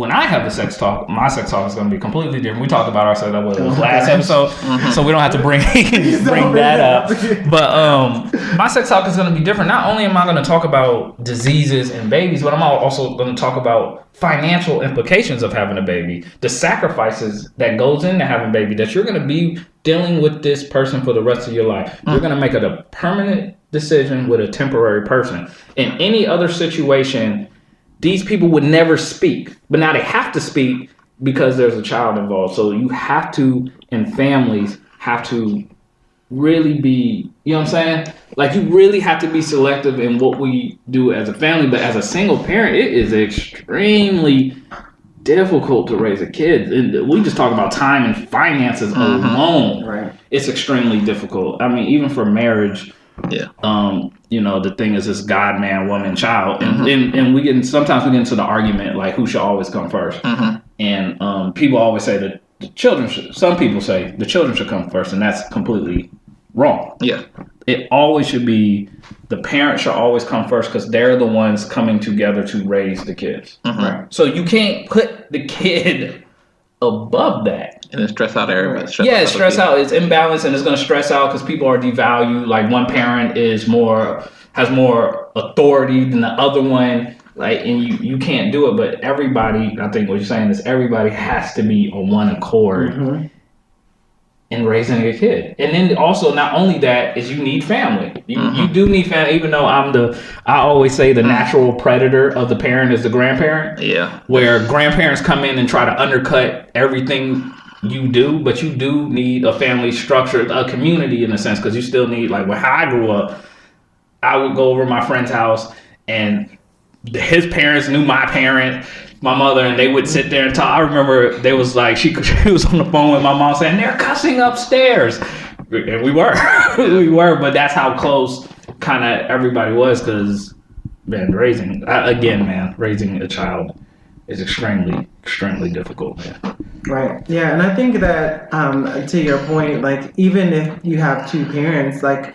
when I have a sex talk, my sex talk is going to be completely different. We talked about our sex talk last episode, so we don't have to bring that up. But my sex talk is going to be different. Not only am I going to talk about diseases and babies, but I'm also going to talk about financial implications of having a baby, the sacrifices that goes into having a baby, that you're going to be dealing with this person for the rest of your life. You're going to make it a permanent decision with a temporary person. In any other situation, these people would never speak, but now they have to speak because there's a child involved. So you have to, and families have to really be, you know what I'm saying? Like, you really have to be selective in what we do as a family. But as a single parent, it is extremely difficult to raise a kid. And we just talk about time and finances alone. Right. It's extremely difficult. I mean, even for marriage. Yeah. You know, the thing is, it's God, man, woman, child, and sometimes we get into the argument like who should always come first, and people always say that the children should. Some people say the children should come first, and that's completely wrong. Yeah, it always should be the parents should always come first because they're the ones coming together to raise the kids. Right. So you can't put the kid above that. And then stress out everybody. Stress out. It's imbalanced, and it's going to stress out because people are devalued. Like, one parent has more authority than the other one. Like, and you can't do it. But everybody, I think what you're saying is everybody has to be on one accord in raising a kid. And then also, not only that, is you need family. You do need family. Even though I always say the natural predator of the parent is the grandparent. Yeah. Where grandparents come in and try to undercut everything you do, but you do need a family structure, a community in a sense, because you still need, like, how I grew up, I would go over to my friend's house and his parents knew my parent, my mother, and they would sit there and talk. I remember they was like, she was on the phone with my mom saying, they're cussing upstairs. And we were, but that's how close kind of everybody was, because, man, raising a child is extremely difficult, man. Right. Yeah, and I think that to your point, like, even if you have two parents, like,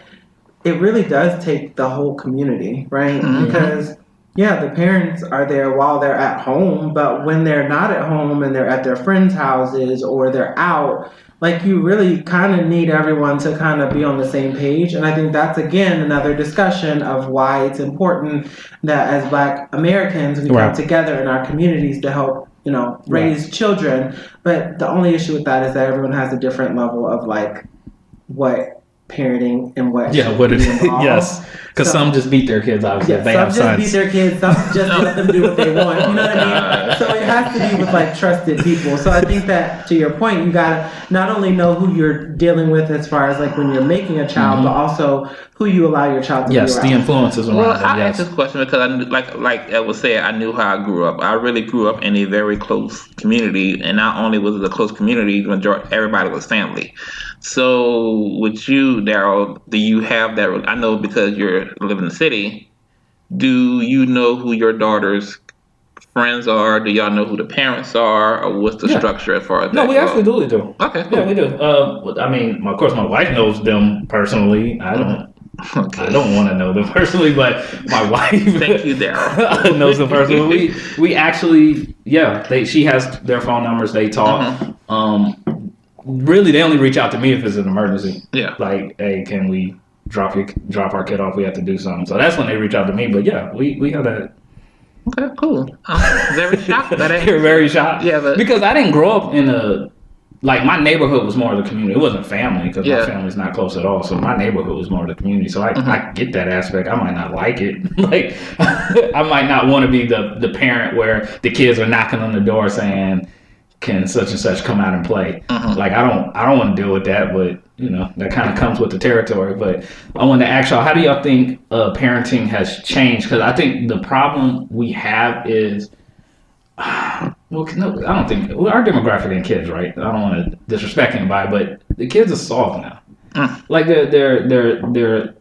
it really does take the whole community, right? Because the parents are there while they're at home, but when they're not at home and they're at their friends' houses or they're out, like, you really kind of need everyone to kind of be on the same page. And I think that's, again, another discussion of why it's important that as Black Americans we come together in our communities to help, raise children. But the only issue with that is that everyone has a different level of, like, what parenting and what it is. Yes, because some just beat their kids, obviously. They have sons. Some just beat their kids, some just let them do what they want, you know what I mean? So it has to be with, like, trusted people. So I think that, to your point, you gotta not only know who you're dealing with as far as, like, when you're making a child, but also who you allow your child to be around. Yes, the influences around them. I asked this question because I knew, like I was saying, I knew how I grew up. I really grew up in a very close community, and not only was it a close community, the majority, everybody was family. So with you, Daryl, do you have that? I know because you live in the city. Do you know who your daughter's friends are? Do y'all know who the parents are, or what's the structure as far as that? No, we absolutely do. Okay, cool. Yeah, we do. I mean, of course, my wife knows them personally. I don't. Okay. I don't want to know them personally, but my wife thank you, Daryl. knows them personally. We actually, she has their phone numbers. They talk. Really, they only reach out to me if it's an emergency. Yeah. Like, hey, can we drop our kid off? We have to do something. So that's when they reach out to me. But yeah, we have that. Okay, cool. I'm very shocked. You're very shocked. Yeah, but because I didn't grow up in my neighborhood was more of the community. It wasn't family because my family's not close at all. So my neighborhood was more of the community. So I get that aspect. I might not like it. Like, I might not want to be the parent where the kids are knocking on the door saying, can such and such come out and play? Like, I don't want to deal with that, but that kind of comes with the territory. But I wanted to ask y'all, how do y'all think parenting has changed? Because I think the problem we have is, I don't think our demographic and kids, right? I don't want to disrespect anybody, but the kids are soft now. Like, they're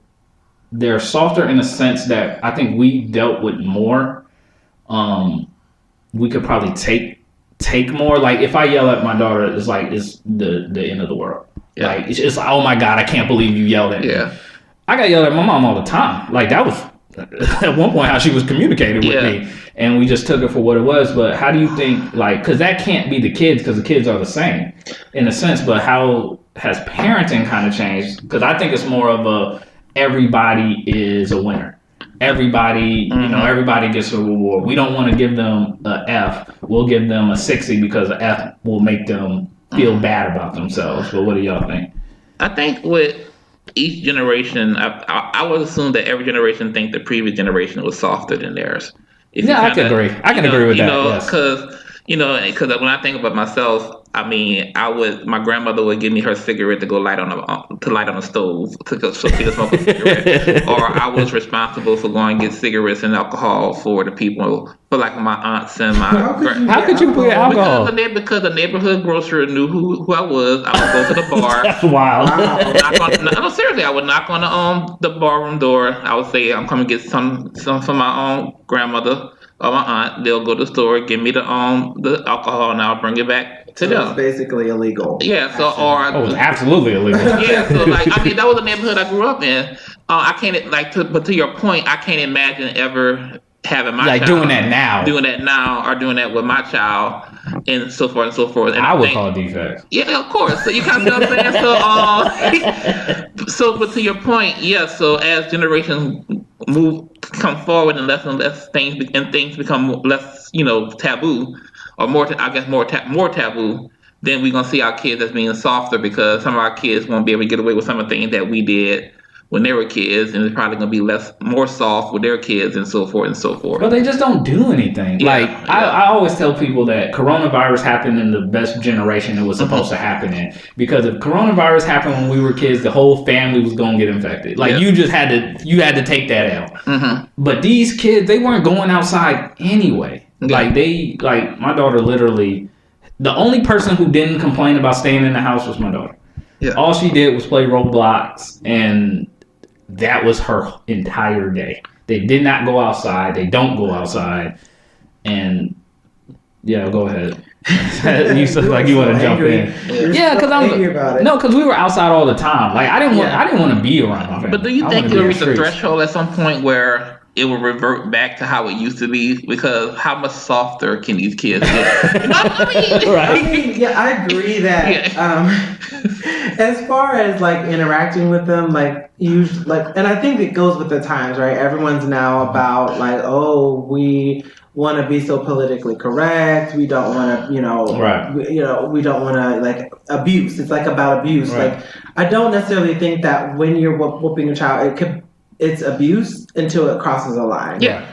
softer in a sense that I think we dealt with more. We could probably take more. Like, if I yell at my daughter, it's like it's the end of the world. Yeah. Like, it's like, oh my God, I can't believe you yelled at me. I got yelled at my mom all the time. Like, that was at one point how she was communicating with me, and we just took it for what it was. But how do you think, like, because that can't be the kids, because the kids are the same in a sense, but how has parenting kind of changed? Because I think it's more of a everybody is a winner. Everybody, you know, everybody gets a reward. We don't want to give them a F. We'll give them a 60 because a F will make them feel bad about themselves. But what do y'all think? I think with each generation, I would assume that every generation think the previous generation was softer than theirs. I can agree. I can agree with that. Because when I think about myself, I mean, my grandmother would give me her cigarette to go light on the stove so she could smoke a cigarette, or I was responsible for going to get cigarettes and alcohol for the people, for like my aunts and my. How could you put alcohol? Because the neighborhood grocer knew who I was. I would go to the bar. That's wild. No, seriously, I would knock on the barroom door. I would say, "I'm coming to get some for my own grandmother or my aunt." They'll go to the store, give me the alcohol, and I'll bring it back to them. It's basically illegal. Yeah, it's absolutely illegal. Yeah, so like, I mean, that was the neighborhood I grew up in. I can't but to your point, I can't imagine ever having my child doing that now, or doing that with my child, and so forth and so forth. And I would call defects. Yeah, of course. So you kind of know what I'm saying. So, but to your point, yeah. So as generations come forward, and less things become less, taboo, or more taboo, then we're gonna see our kids as being softer, because some of our kids won't be able to get away with some of the things that we did when they were kids, and it's probably gonna be more soft with their kids, and so forth and so forth. But they just don't do anything. Yeah, I always tell people that coronavirus happened in the best generation it was supposed to happen in. Because if coronavirus happened when we were kids, the whole family was gonna get infected. You just had to take that out. Mm-hmm. But these kids, they weren't going outside anyway. Yeah. My daughter literally, the only person who didn't complain about staying in the house was my daughter. Yeah. All she did was play Roblox, and that was her entire day. They did not go outside. They don't go outside. And yeah, go ahead. You look like you want to jump in. Yeah, because we were outside all the time. Like I didn't want to be around my family. But do you think you'll reach a threshold at some point where it will revert back to how it used to be? Because how much softer can these kids get? I agree that as far as like interacting with them, and I think it goes with the times, right? Everyone's now about we want to be so politically correct. We don't want to, we don't want to abuse. It's about abuse. Right. I don't necessarily think that when you're whooping a child, it's abuse until it crosses a line. Yeah.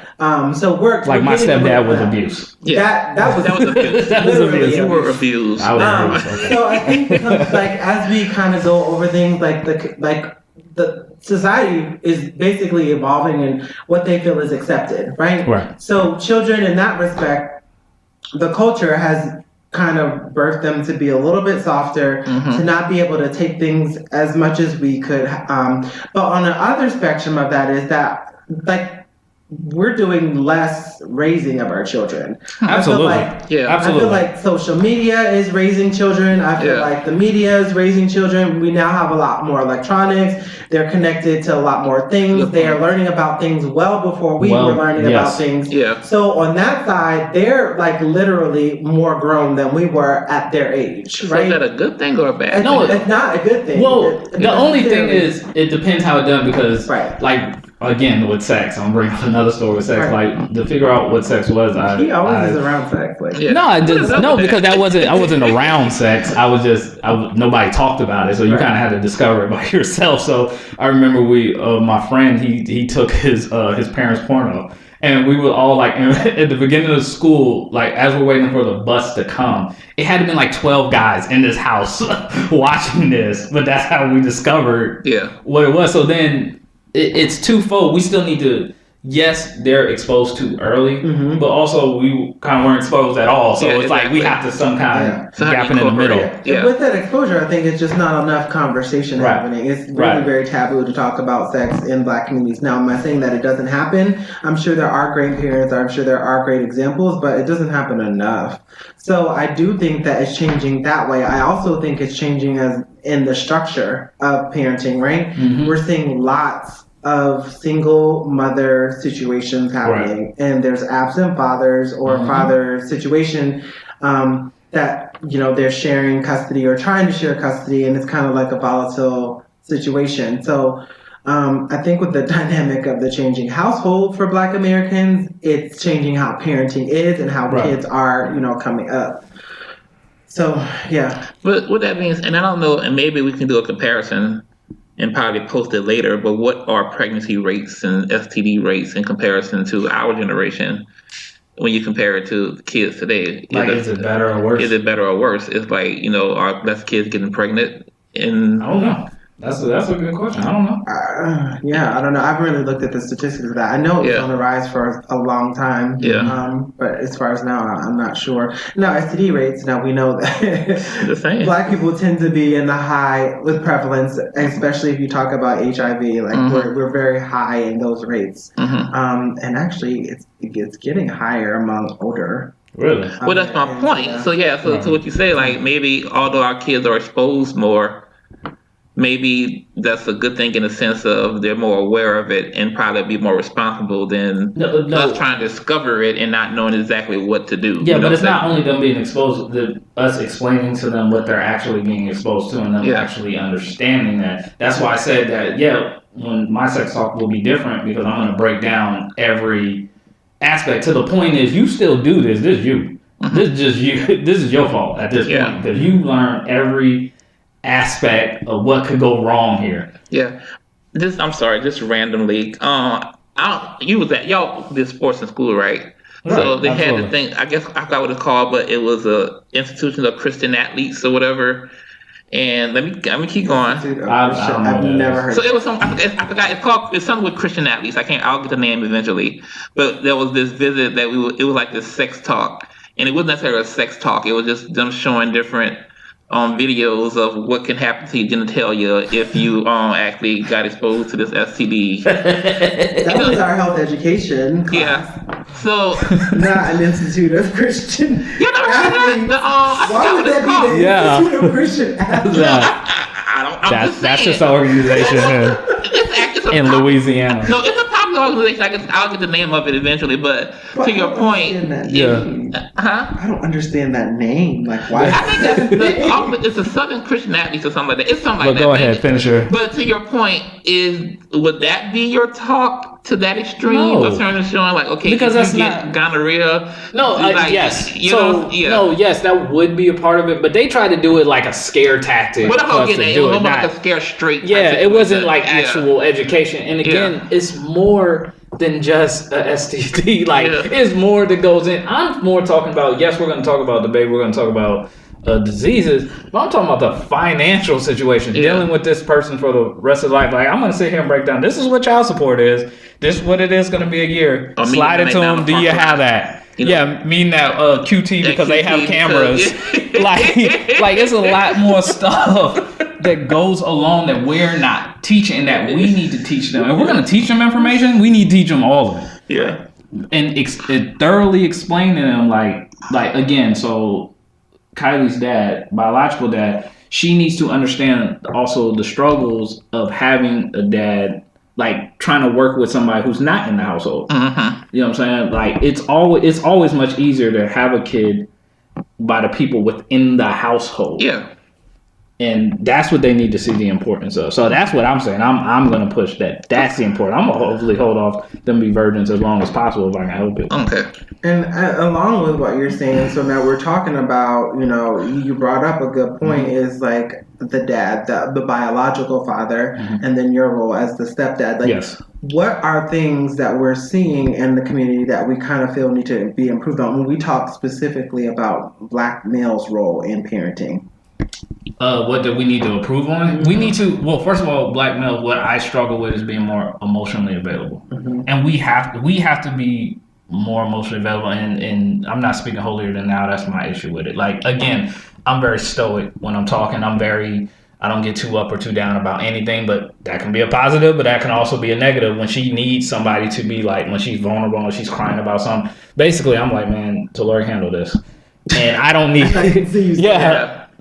So we're my stepdad was abuse. Yeah. That was abuse. That was abuse. You were abused. I was abused. So I think as we kind of go over things, the society is basically evolving in what they feel is accepted, right? Right. So children, in that respect, the culture has kind of birthed them to be a little bit softer, to not be able to take things as much as we could. But on the other spectrum of that is that, we're doing less raising of our children. Absolutely. Absolutely. I feel like social media is raising children. I feel like the media is raising children. We now have a lot more electronics. They're connected to a lot more things. They are learning about things well before we were learning about things. Yeah. So on that side, they're literally more grown than we were at their age. Right? Is that a good thing or a bad thing? No, it's not a good thing. Well, the only thing is, it depends how it's done, because again, with sex, I'm bringing up another story with sex. To figure out what sex was, he always is around sex. No, because I wasn't around sex. Nobody talked about it, so you kind of had to discover it by yourself. So I remember my friend, he took his parents' porno, and we were all at the beginning of school, as we're waiting for the bus to come, it had to been 12 guys in this house watching this. But that's how we discovered what it was. So then. It's twofold. We still need to, they're exposed too early, but also we kind of weren't exposed at all. So it's we have to some kind of gap in the middle. Yeah. With that exposure, I think it's just not enough conversation happening. It's really very taboo to talk about sex in Black communities. Now, am I saying that it doesn't happen? I'm sure there are great parents. I'm sure there are great examples, but it doesn't happen enough. So I do think that it's changing that way. I also think it's changing as in the structure of parenting, right? We're seeing lots of single mother situations happening, and there's absent fathers or father situation that they're sharing custody or trying to share custody, and it's kind of like a volatile situation. So I think with the dynamic of the changing household for Black Americans, it's changing how parenting is and how kids are coming up. So yeah. But what that means, and I don't know, and maybe we can do a comparison and probably post it later, but what are pregnancy rates and STD rates in comparison to our generation when you compare it to the kids today? Is it better or worse? Is it better or worse? It's like, are less kids getting pregnant? I don't know. That's a good question. I don't know. I don't know. I haven't really looked at the statistics of that. I know it was on the rise for a long time. Yeah. But as far as now, I'm not sure. Now, STD rates, now we know that Black people tend to be in the high with prevalence, especially if you talk about HIV. Like we're very high in those rates. And actually, it's getting higher among older. Really? Well, that's my point. Yeah. So what you say, like maybe although our kids are exposed more, maybe that's a good thing in the sense of they're more aware of it and probably be more responsible than us trying to discover it and not knowing exactly what to do. Yeah, but it's not only them being exposed, us explaining to them what they're actually being exposed to and them actually understanding that. That's why I said that, when my sex talk will be different because I'm going to break down every aspect to the point is you still do this. This is you. This is just you. This is your fault at this point because you learn every aspect of what could go wrong here. Yeah. I'm sorry, just randomly. You was at y'all did sports in school, right? So they had the thing. I guess I forgot what it's called, but it was a institution of Christian athletes or whatever. And let me keep going. I've never heard. So it was some. I forgot. It's something with Christian athletes. I'll get the name eventually. But there was this visit that it was like this sex talk, and it wasn't necessarily a sex talk. It was just them showing different videos of what can happen to your genitalia if you actually got exposed to this STD. That was our health education class. Yeah. So not an institute of Christian. Why would that be the institute of Christian athletes? That's just an organization in Louisiana. No, it's a popular organization. I'll get the name of it eventually. But to your point, I don't understand that name. Like, why? I think it's a Southern Christian Athletes or something like that. It's something like that. Go ahead, finish her. But to your point, would that be your talk to that extreme? No. Of showing like, okay, because if you get gonorrhea. No, yes. Yes, that would be a part of it. But they tried to do it like a scare tactic. What about getting it? It was like a scare straight. Yeah, it wasn't like actual education. And again, it's more than just a STD. It's more that goes in. I'm more talking about, yes, we're going to talk about the baby. We're going to talk about diseases, but I'm talking about the financial situation, dealing with this person for the rest of their life. Like, I'm going to sit here and break down, this is what child support is. This is what it is going to be a year. Slide it to them. Do you have that? Meaning that QT because they have cameras. like it's a lot more stuff that goes along that we're not teaching that we need to teach them. And we're going to teach them information. We need to teach them all of it. Yeah. And thoroughly explain to them, like again, so Kylie's dad, biological dad, she needs to understand also the struggles of having a dad, like trying to work with somebody who's not in the household. You know what I'm saying? Like it's always much easier to have a kid by the people within the household. Yeah. And that's what they need to see the importance of. So that's what I'm saying. I'm going to push that. That's the important. I'm going to hopefully hold off them be virgins as long as possible if I can help it. Okay. And along with what you're saying, so now we're talking about, you brought up a good point, is like the dad, the biological father, and then your role as the stepdad. Like, yes. What are things that we're seeing in the community that we kind of feel need to be improved on when we talk specifically about Black males' role in parenting? What do we need to improve on? We need to, well, first of all, Black males, what I struggle with is being more emotionally available. And we have to be more emotionally available. And I'm not speaking holier than thou. That's my issue with it. Like, again, I'm very stoic when I'm talking. I don't get too up or too down about anything, but that can be a positive, but that can also be a negative when she needs somebody to be like, when she's vulnerable and she's crying about something. Basically, I'm like, man, Talori, handle this. And I don't need,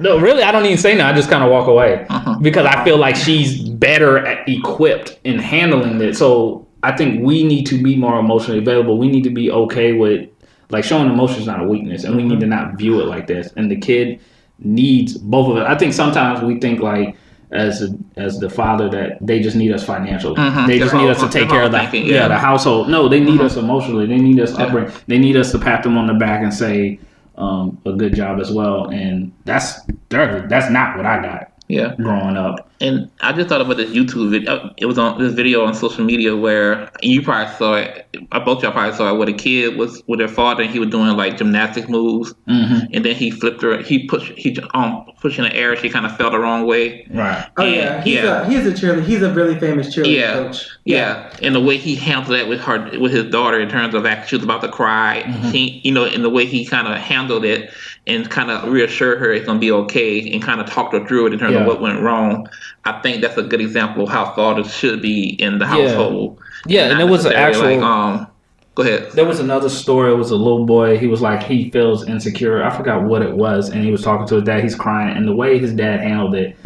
No, really, I don't even say no. I just kind of walk away because I feel like she's better equipped in handling it. So I think we need to be more emotionally available. We need to be okay with like showing emotion is not a weakness, and we need to not view it like this. And the kid needs both of it. I think sometimes we think like as the father that they just need us financially. They just need us to take care of the household. No, they need us emotionally. They need us upbringing. They need us to pat them on the back and say a good job as well. And that's not what I got. Yeah, growing up. And I just thought about this YouTube video. It was on this video on social media where you probably saw it. Both y'all probably saw it. Where the kid was with their father, and he was doing like gymnastic moves, and then he flipped her. He pushed in the air. She kind of fell the wrong way. Right. Oh yeah. He's a cheerleader. He's a really famous cheerleader coach. Yeah. And the way he handled that with his daughter in terms of actually she was about to cry. He, and the way he kind of handled it and kind of reassured her it's gonna be okay and kind of talked her through it in terms of what went wrong. I think that's a good example of how fathers should be in the household. Yeah, and it was an actual. Go ahead. There was another story. It was a little boy. He was like he feels insecure. I forgot what it was, and he was talking to his dad. He's crying, and the way his dad handled it,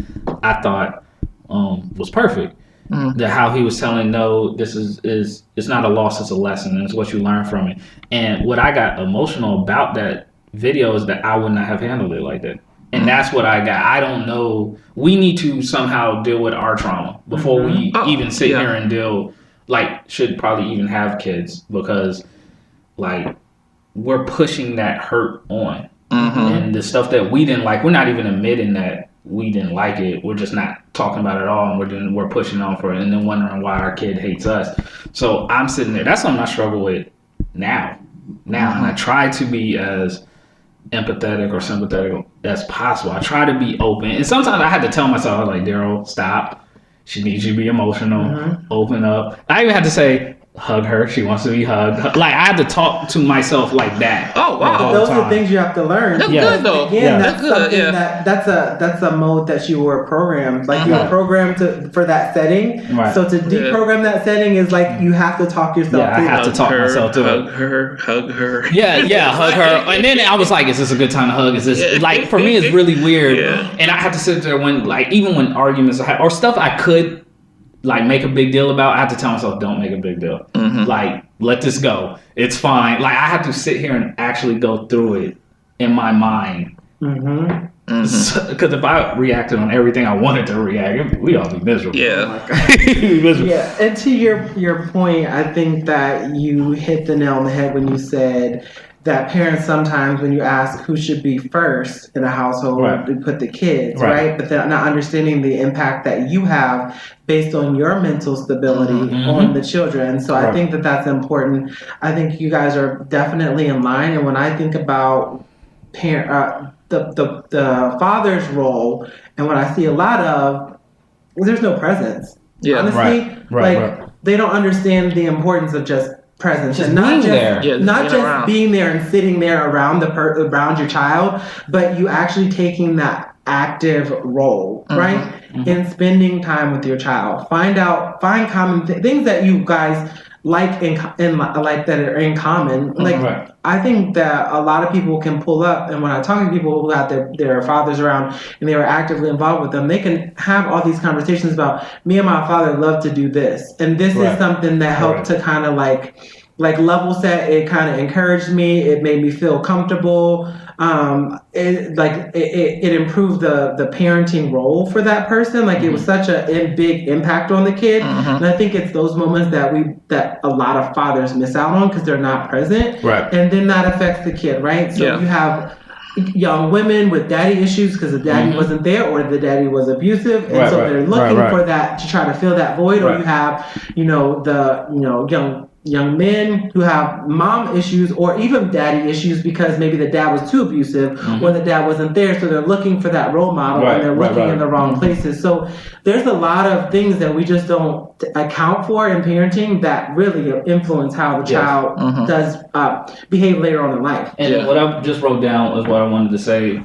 I thought was perfect. That how he was telling, no, this is it's not a loss, it's a lesson, and it's what you learn from it. And what I got emotional about that video is that I would not have handled it like that. And that's what I got. I don't know. We need to somehow deal with our trauma before we even sit here and deal, like, should probably even have kids because, like, we're pushing that hurt on. And the stuff that we didn't like, we're not even admitting that we didn't like it. We're just not talking about it at all. And we're pushing on for it and then wondering why our kid hates us. So I'm sitting there. That's something I struggle with now. And I try to be as empathetic or sympathetic as possible. I try to be open, and sometimes I had to tell myself, I was like, Daryl, stop. She needs you to be emotional. Open up. I even had to say, hug her. She wants to be hugged. Like I had to talk to myself like that. Oh wow, those are things you have to learn. That's good though. Again, that's something that's a mode that you were programmed. Like you were programmed for that setting. Right. So to deprogram that setting is like you have to talk yourself. Yeah, I have to talk myself to hug her. Yeah, hug her. And then I was like, is this a good time to hug? Is this like for me? It's really weird. And I have to sit there when like even when arguments or stuff I could like make a big deal about, I have to tell myself, don't make a big deal. Like, let this go. It's fine. Like, I have to sit here and actually go through it in my mind. Because if I reacted on everything I wanted to react, we'd all be miserable. Yeah. And to your point, I think that you hit the nail on the head when you said that parents sometimes, when you ask who should be first in a household, they put the kids, right? But they're not understanding the impact that you have based on your mental stability on the children. So I think that that's important. I think you guys are definitely in line. And when I think about the father's role, and what I see a lot of, there's no presence. Yeah, honestly, they don't understand the importance of just presence just and not just there. Being there and sitting there around around your child, but you actually taking that active role, right? In spending time with your child. Find common things that you guys like like that are in common. Like I think that a lot of people can pull up, and when I talk to people who have their fathers around and they were actively involved with them, they can have all these conversations about, me and my father love to do this, and this is something that helped to kind of like level set. It kind of encouraged me. It made me feel comfortable. It improved the parenting role for that person. Like it was such a big impact on the kid. And I think it's those moments that a lot of fathers miss out on because they're not present. Right. And then that affects the kid, right? So you have young women with daddy issues because the daddy wasn't there or the daddy was abusive, and so they're looking for that to try to fill that void. Or you have, young men who have mom issues or even daddy issues because maybe the dad was too abusive or the dad wasn't there, so they're looking for that role model and they're looking in the wrong places. So there's a lot of things that we just don't account for in parenting that really influence how the child does behave later on in life. And what I just wrote down is what I wanted to say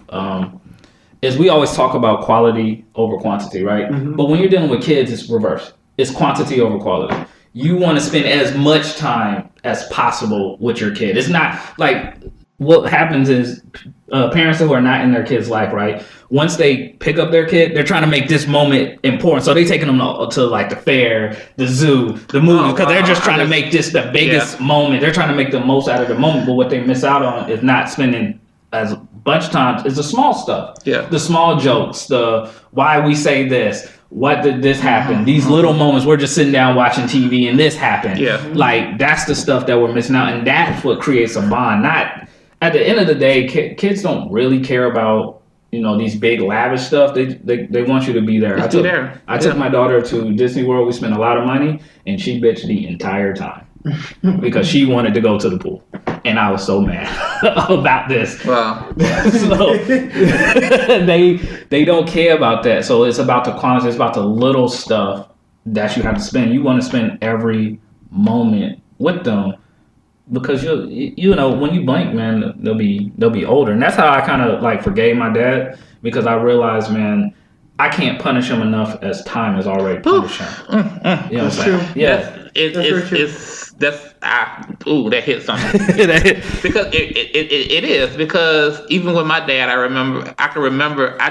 is we always talk about quality over quantity, right? But when you're dealing with kids, it's reverse. It's quantity over quality. You want to spend as much time as possible with your kid. It's not like what happens is parents who are not in their kid's life, right? Once they pick up their kid, they're trying to make this moment important. So they taking them to like the fair, the zoo, the movie, because they're just trying to make this the biggest moment. They're trying to make the most out of the moment. But what they miss out on is not spending as bunch of times is the small stuff. Yeah. The small jokes, the why we say this, what did this happen? These little moments, we're just sitting down watching TV and this happened. Yeah. Like, that's the stuff that we're missing out. And that's what creates a bond. Not, at the end of the day, kids don't really care about, these big lavish stuff. They want you to be there. I took my daughter to Disney World. We spent a lot of money and she bitched the entire time because she wanted to go to the pool. And I was so mad about this. Wow. So they don't care about that. So it's about the quantity, it's about the little stuff that you have to spend. You want to spend every moment with them because when you blink, man, they'll be older. And that's how I kind of like forgave my dad, because I realized, man, I can't punish him enough as time has already punished him. You know what I'm saying? Yeah. That hit something. Because it is, because even with my dad, I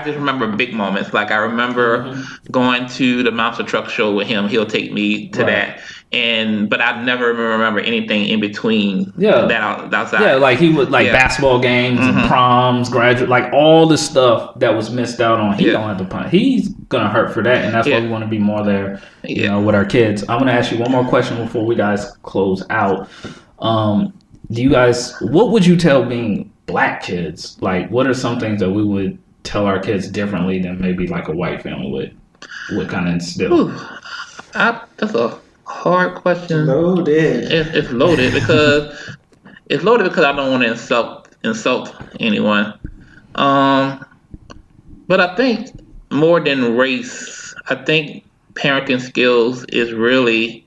just remember big moments. Like I remember going to the Monster Truck Show with him. He'll take me to that. But I never remember anything in between that outside. Yeah, like he would basketball games and proms, graduate, like all the stuff that was missed out on. He don't have to punish. He's gonna hurt for that, and that's why we want to be more there, with our kids. I'm gonna ask you one more question before we guys close out. What would you tell being Black kids? Like, what are some things that we would tell our kids differently than maybe like a white family would kind of instill? That's a hard question. Loaded. It's loaded because I don't want to insult anyone. But I think more than race, I think parenting skills is really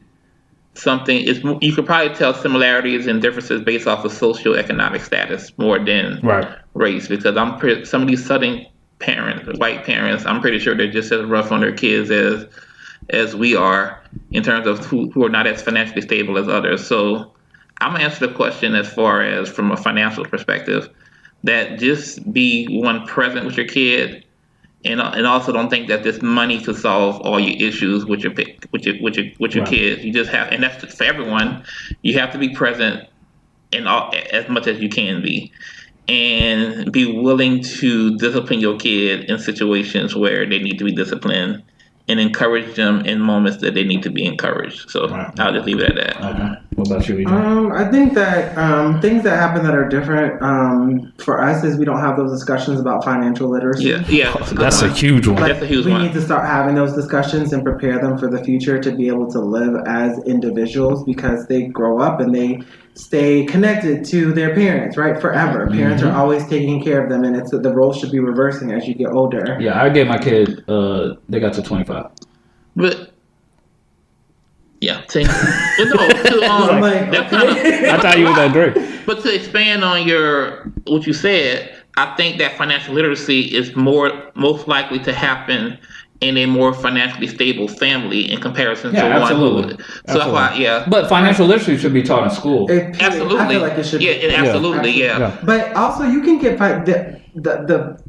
something. You could probably tell similarities and differences based off of socioeconomic status more than race. Because some of these Southern parents, white parents, I'm pretty sure they're just as rough on their kids as we are in terms of who are not as financially stable as others. So I'm gonna answer the question as far as from a financial perspective, that just be present with your kid, and also don't think that this money could solve all your issues with your kids. You just have, and that's for everyone. You have to be present as much as you can be, and be willing to discipline your kid in situations where they need to be disciplined, and encourage them in moments that they need to be encouraged. So I'll just leave it at that. Okay. What about you, Adrian? I think that things that happen that are different for us is we don't have those discussions about financial literacy. Yeah. That's a huge one. That's a huge one. We need to start having those discussions and prepare them for the future to be able to live as individuals, because they grow up and they stay connected to their parents, right? Forever. Parents are always taking care of them, and the role should be reversing as you get older. Yeah, I gave my kid, they got to 25. But I thought you were that great. But to expand on what you said, I think that financial literacy is most likely to happen in a more financially stable family in comparison to absolutely. one. So that's why, But financial literacy should be taught in school. Absolutely. I feel like it should be. Absolutely. But also, you can get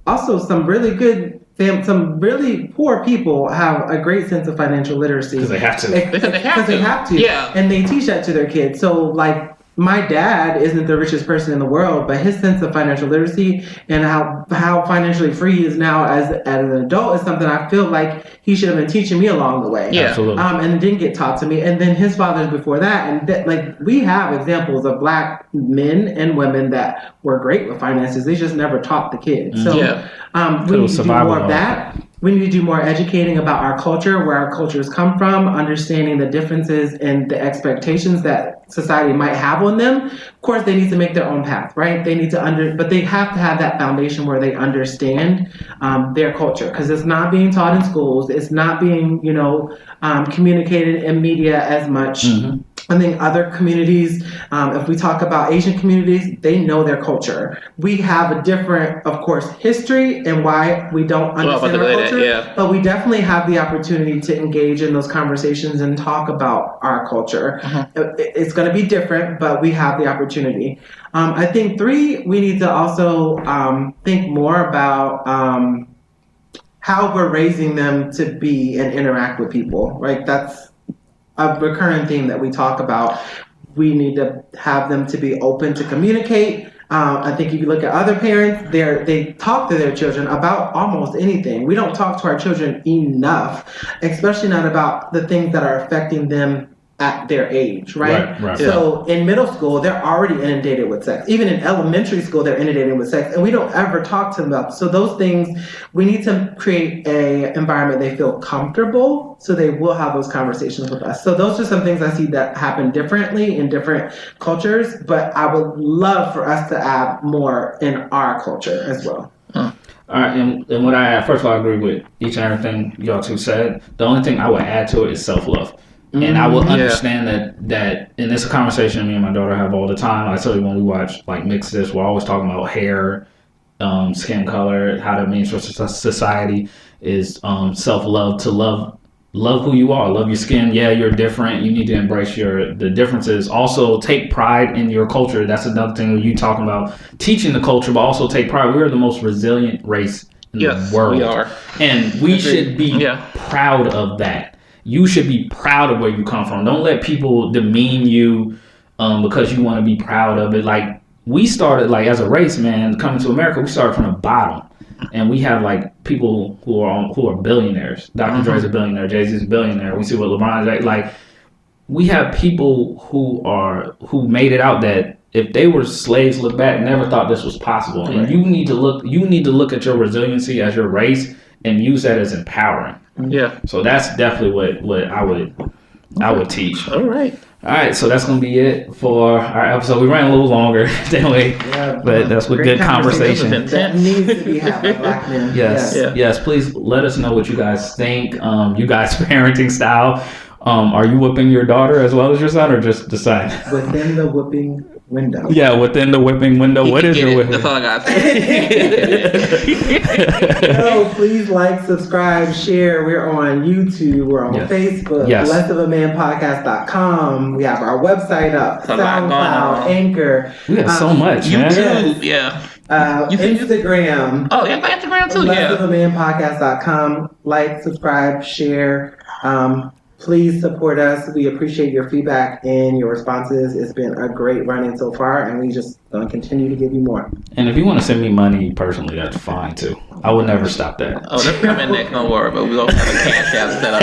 also some really good. Some really poor people have a great sense of financial literacy. Because they have to. Because they have to. Yeah. And they teach that to their kids. So, like, my dad isn't the richest person in the world, but his sense of financial literacy and how financially free he is now as an adult is something I feel like he should have been teaching me along the way. Yeah. Absolutely. And it didn't get taught to me. And then his fathers before that. And we have examples of Black men and women that were great with finances. They just never taught the kids. So we need to do more of that. We need to do more educating about our culture, where our cultures come from, understanding the differences and the expectations that society might have on them. Of course, they need to make their own path, right? They need to but they have to have that foundation where they understand their culture, because it's not being taught in schools. It's not being, communicated in media as much. I think other communities, if we talk about Asian communities, they know their culture. We have a different, of course, history and why we don't understand our culture. But we definitely have the opportunity to engage in those conversations and talk about our culture. It's going to be different, but we have the opportunity. I think 3, we need to also think more about how we're raising them to be and interact with people, right? That's a recurring theme that we talk about. We need to have them to be open to communicate. I think if you look at other parents, they talk to their children about almost anything. We don't talk to our children enough, especially not about the things that are affecting them at their age, right? So in middle school, they're already inundated with sex. Even in elementary school, they're inundated with sex, and we don't ever talk to them about. So those things, we need to create a environment they feel comfortable, so they will have those conversations with us. So those are some things I see that happen differently in different cultures, but I would love for us to add more in our culture as well. All right, and what I add, first of all, I agree with each and everything y'all two said. The only thing I would add to it is self-love. And I will understand that, and it's a conversation me and my daughter have all the time. I tell you, when we watch like Mixed This, we're always talking about hair, skin color, how that means for society is self-love, to love who you are, love your skin. Yeah, you're different. You need to embrace the differences. Also, take pride in your culture. That's another thing when you talking about teaching the culture, but also take pride. We are the most resilient race in the world. We are. And we should be proud of that. You should be proud of where you come from. Don't let people demean you because you want to be proud of it. Like, we started, like, as a race, man, coming to America, we started from the bottom. And we have, like, people who are billionaires. Dr. Dre's a billionaire. Jay-Z's a billionaire. We see what LeBron's like. We have people who made it out that if they were slaves, look back, never thought this was possible. And you need to look at your resiliency as your race and use that as empowering. Yeah. So that's definitely what I would teach. All right. So that's gonna be it for our episode. We ran a little longer than we, but that's with good conversation. That needs to be had by Black men. Yes. Please let us know what you guys think. You guys' parenting style. Are you whipping your daughter as well as your son, or just the son? Within the whipping window. Yeah, within the whipping window. What is your whipping? That's all I got to say. No, please like, subscribe, share. We're on YouTube. We're on Facebook. LessOfAManPodcast.com. We have our website up. SoundCloud, Anchor. We have so much, YouTube, Instagram. Oh, yeah, Instagram too. LessOfAManPodcast.com. Like, subscribe, share. Please support us. We appreciate your feedback and your responses. It's been a great run-in so far, and we just going to continue to give you more. And if you want to send me money personally, that's fine too. I would never stop that. Oh, that's coming next. Don't worry, but we don't have a cash app set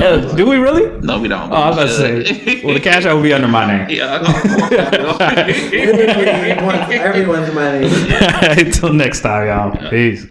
up. Do we really? No, we don't. Oh, I was about to say. Well, the cash app will be under my name. Everyone's money. Until next time, y'all. Peace.